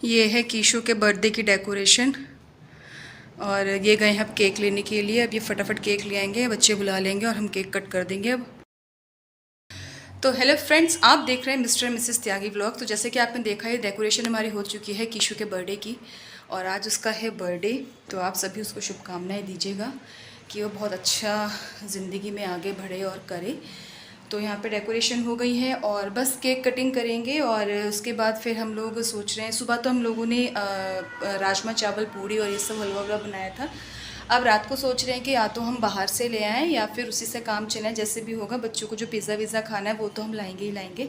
ये है कीशु के बर्थडे की डेकोरेशन। और ये गए हैं अब केक लेने के लिए। अब ये फटाफट केक ले आएंगे, बच्चे बुला लेंगे और हम केक कट कर देंगे अब। तो हेलो फ्रेंड्स, आप देख रहे हैं mister and Mrs Tyagi vlog. तो जैसे कि आपने देखा है, डेकोरेशन हमारी हो चुकी है कीशु के बर्थडे की, और आज उसका है बर्थडे। तो आप सभी उसको शुभकामनाएं दीजिएगा कि वो बहुत अच्छा ज़िंदगी में आगे बढ़े और करे। तो यहाँ पे डेकोरेशन हो गई है और बस केक कटिंग करेंगे। और उसके बाद फिर हम लोग सोच रहे हैं, सुबह तो हम लोगों ने राजमा चावल पूड़ी और ये सब हलवा वलवा बनाया था। अब रात को सोच रहे हैं कि या तो हम बाहर से ले आएँ या फिर उसी से काम चलाएं, जैसे भी होगा। बच्चों को जो पिज़्ज़ा विज़्ज़ा खाना है वो तो हम लाएंगे ही लाएंगे।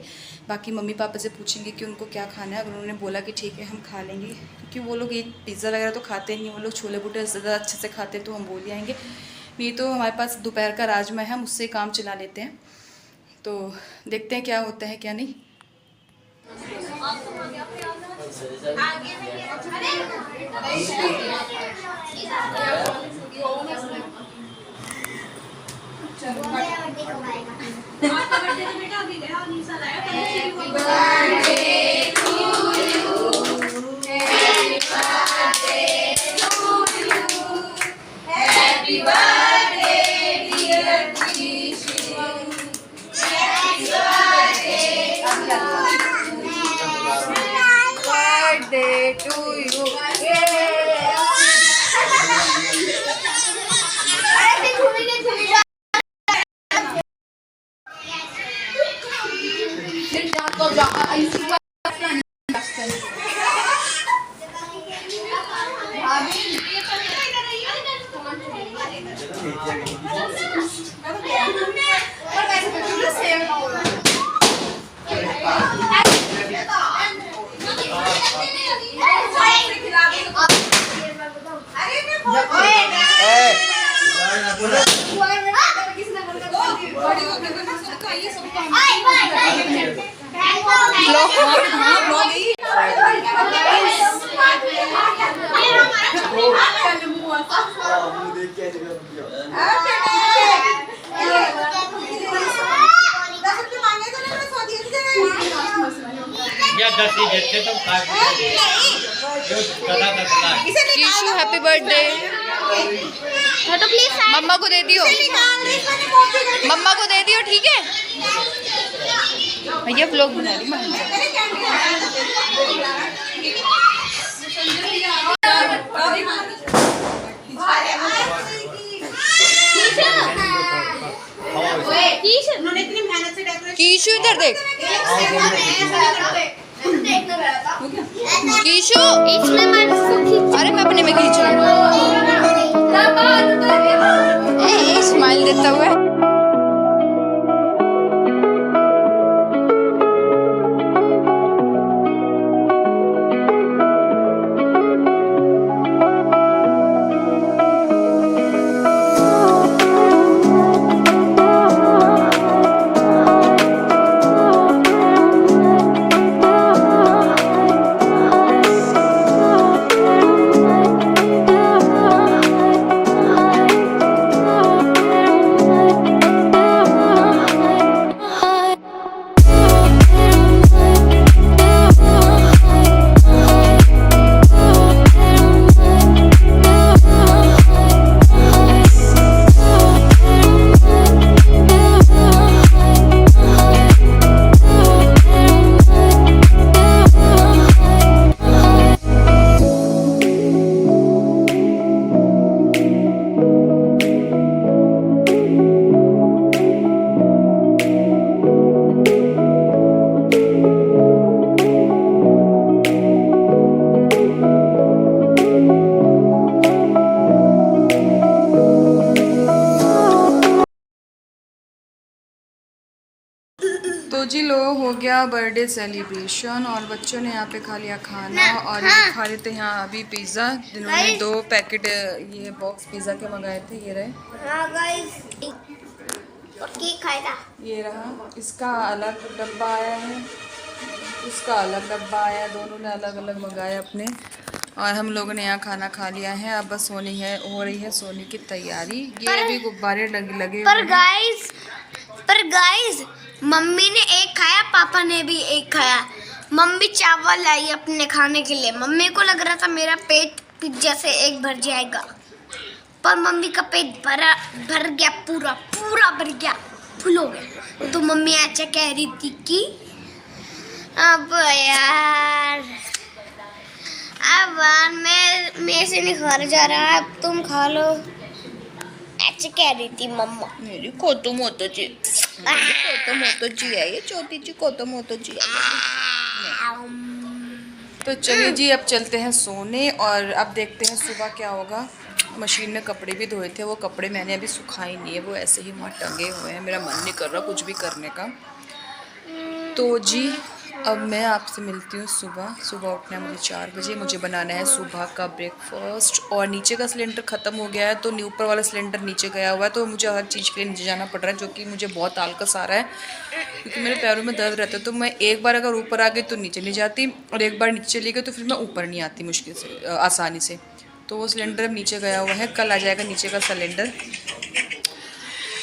बाकी मम्मी पापा से पूछेंगे कि उनको क्या खाना है। अगर उन्होंने बोला कि ठीक है हम खा लेंगे, क्योंकि वो लोग ये पिज़्ज़ा वगैरह तो खाते नहीं, वो लोग छोले भटूरे ज़्यादा अच्छे से खाते हैं, तो हम बोल आएंगे। ये तो हमारे पास दोपहर का राजमा है, हम उससे काम चला लेते हैं। तो देखते हैं क्या होता है क्या नहीं। कीशु हैप्पी बर्थडे। मम्मा को दे दियो, मम्मा को दे दियो, ठीक है भैया। व्लॉग बना रही मैं। कीशु इधर देख, कीशु अरे मैं अपने में खींच रहा हूँ, स्माइल देता हुआ। तो जी लो हो गया बर्थडे सेलिब्रेशन और बच्चों ने यहाँ पे खा लिया खाना। और ये खा रहे थे यहाँ अभी पिज़्ज़ा, जिन्होंने 2 पैकेट ये बॉक्स पिज़्ज़ा के मंगाए थे। ये रहे, हाँ गाइस, और केक खाएगा। ये रहा, इसका अलग डब्बा आया है, उसका अलग डब्बा आया, दोनों ने अलग अलग मंगाए अपने। और हम लोगों ने यहाँ खाना खा लिया है। अब बस हो रही है सोने की तैयारी। ये अभी गुब्बारे लगे पर गाइस मम्मी ने एक खाया, पापा ने भी एक खाया। मम्मी चावल लाई अपने खाने के लिए। मम्मी को लग रहा था मेरा पेट पिज्जा से एक भर जाएगा, पर मम्मी का पेट भर गया, पूरा भर गया, फुल हो गया। तो मम्मी ऐसे कह रही थी कि अब यार मैं से नहीं खाने जा रहा, अब तुम खा लो, ऐसे कह रही थी मम्मा। मेरी कोतो मोतो जी है ये, छोटी ची कोतो मोतो जी है। तो चलिए जी, अब चलते हैं सोने और अब देखते हैं सुबह क्या होगा। मशीन में कपड़े भी धोए थे, वो कपड़े मैंने अभी सुखाए नहीं है, वो ऐसे ही वहाँ टंगे हुए हैं। मेरा मन नहीं कर रहा कुछ भी करने का। तो जी अब मैं आपसे मिलती हूँ सुबह उठना है मुझे 4 बजे। मुझे बनाना है सुबह का ब्रेकफास्ट और नीचे का सिलेंडर ख़त्म हो गया है, तो ऊपर वाला सिलेंडर नीचे गया हुआ है, तो मुझे हर चीज़ के लिए नीचे जाना पड़ रहा है, जो कि मुझे बहुत आलकस आ रहा है क्योंकि मेरे पैरों में दर्द रहता है। तो मैं एक बार अगर ऊपर आ गई तो नीचे नहीं जाती, और एक बार नीचे चली गई तो फिर मैं ऊपर नहीं आती मुश्किल से, आसानी से। तो वो सिलेंडर अब नीचे गया हुआ है, कल आ जाएगा नीचे का सिलेंडर।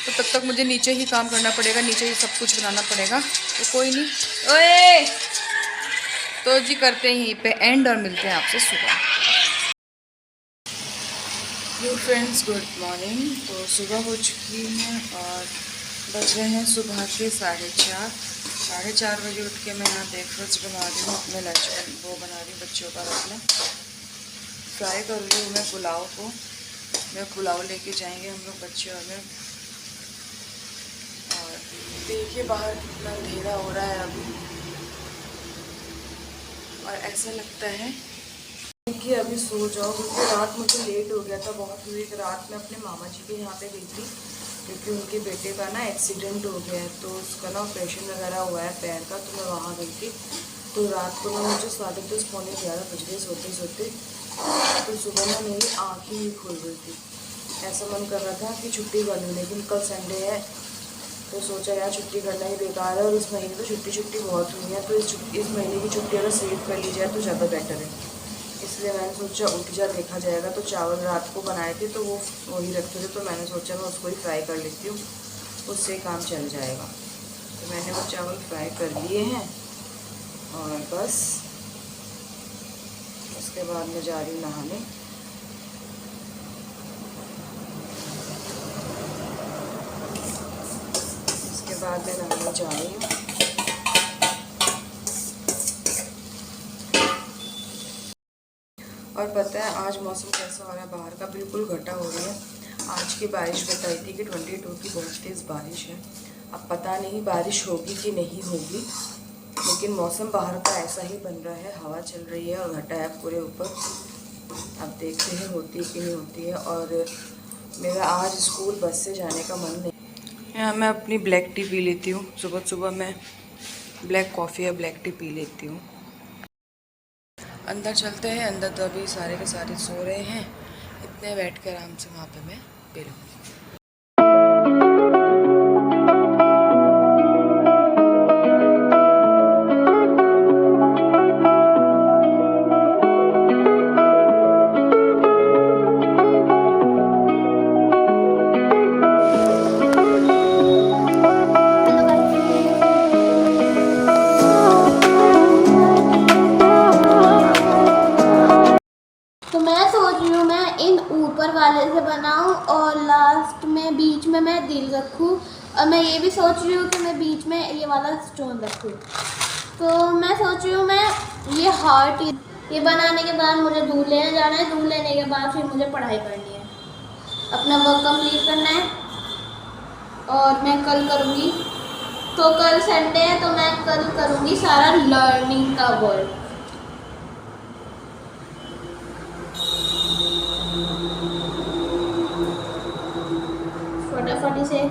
तो तब तक मुझे नीचे ही काम करना पड़ेगा, नीचे ही सब कुछ बनाना पड़ेगा। तो कोई नहीं, ओए तो जी करते हैं यहीं पे एंड और मिलते हैं आपसे सुबह। Hello friends, good morning. तो सुबह हो चुकी है और बज रहे हैं सुबह के 4:30। 4:30 बजे उठ के मैं यहाँ ब्रेकफास्ट बना रही हूँ, अपने लंच वो बना रही हूँ बच्चों का। अपना फ्राई कर रही हूँ मैं पुलाव को। मैं पुलाव लेके जाएंगे हम लोग बच्चे और मैं। और देखिए बाहर कितना अंधेरा हो रहा है अभी, और ऐसा लगता है कि अभी सो जाओ, क्योंकि रात मुझे लेट हो गया था बहुत। हुई रात में अपने मामा जी के यहाँ पे गई थी, क्योंकि उनके बेटे का ना एक्सीडेंट हो गया है, तो उसका ना ऑपरेशन वगैरह हुआ है पैर का, तो मैं वहाँ गई थी। तो रात को ना मुझे 10:30 पौने 11 बज गए सोते सोते। तो सुबह ना मेरी आँख ही नहीं खुल रही थी, ऐसा मन कर रहा था कि छुट्टी कर लूँ, लेकिन कल संडे है तो सोचा यार छुट्टी करना ही बेकार है, और इस महीने तो छुट्टी बहुत हुई है, तो इस महीने की छुट्टी अगर सेव कर ली जाए तो ज़्यादा बेटर है। इसलिए मैंने सोचा उठ जा देखा जाएगा। तो चावल रात को बनाए थे तो वो वही रखे थे, तो मैंने सोचा मैं उसको ही फ्राई कर लेती हूँ, उससे काम चल जाएगा। तो मैंने वो चावल फ्राई कर लिए हैं और बस उसके बाद मैं जा रही हूँ नहाने। उसके बाद मैं नहाने जा रही हूँ। और पता है आज मौसम कैसा हो रहा है बाहर का, बिल्कुल घटा हो रही है। आज की बारिश बताई थी कि 22 की बहुत तेज़ बारिश है। अब पता नहीं बारिश होगी कि नहीं होगी, लेकिन मौसम बाहर का ऐसा ही बन रहा है, हवा चल रही है और घटा है पूरे ऊपर। अब देखते हैं होती है कि नहीं होती है। और मेरा आज स्कूल बस से जाने का मन नहीं। यहाँ मैं अपनी ब्लैक टी पी लेती हूँ सुबह सुबह, मैं ब्लैक कॉफ़ी या ब्लैक टी पी लेती हूँ। अंदर चलते हैं, अंदर तो अभी सारे के सारे सो रहे हैं, इतने बैठ के आराम से वहाँ पे मैं पी लूँगी। ऊपर वाले से बनाऊं और लास्ट में बीच में मैं दिल रखूं, और मैं ये भी सोच रही हूँ कि मैं बीच में ये वाला स्टोन रखूं। तो मैं सोच रही हूँ मैं ये हार्ट, ये बनाने के बाद मुझे दूध लेने जाना है, दूध लेने के बाद फिर मुझे पढ़ाई करनी है, अपना वर्क कंप्लीट करना है, और मैं कल करूँगी। तो कल संडे है तो मैं कल करूँगी सारा लर्निंग का वर्क। फटाफट से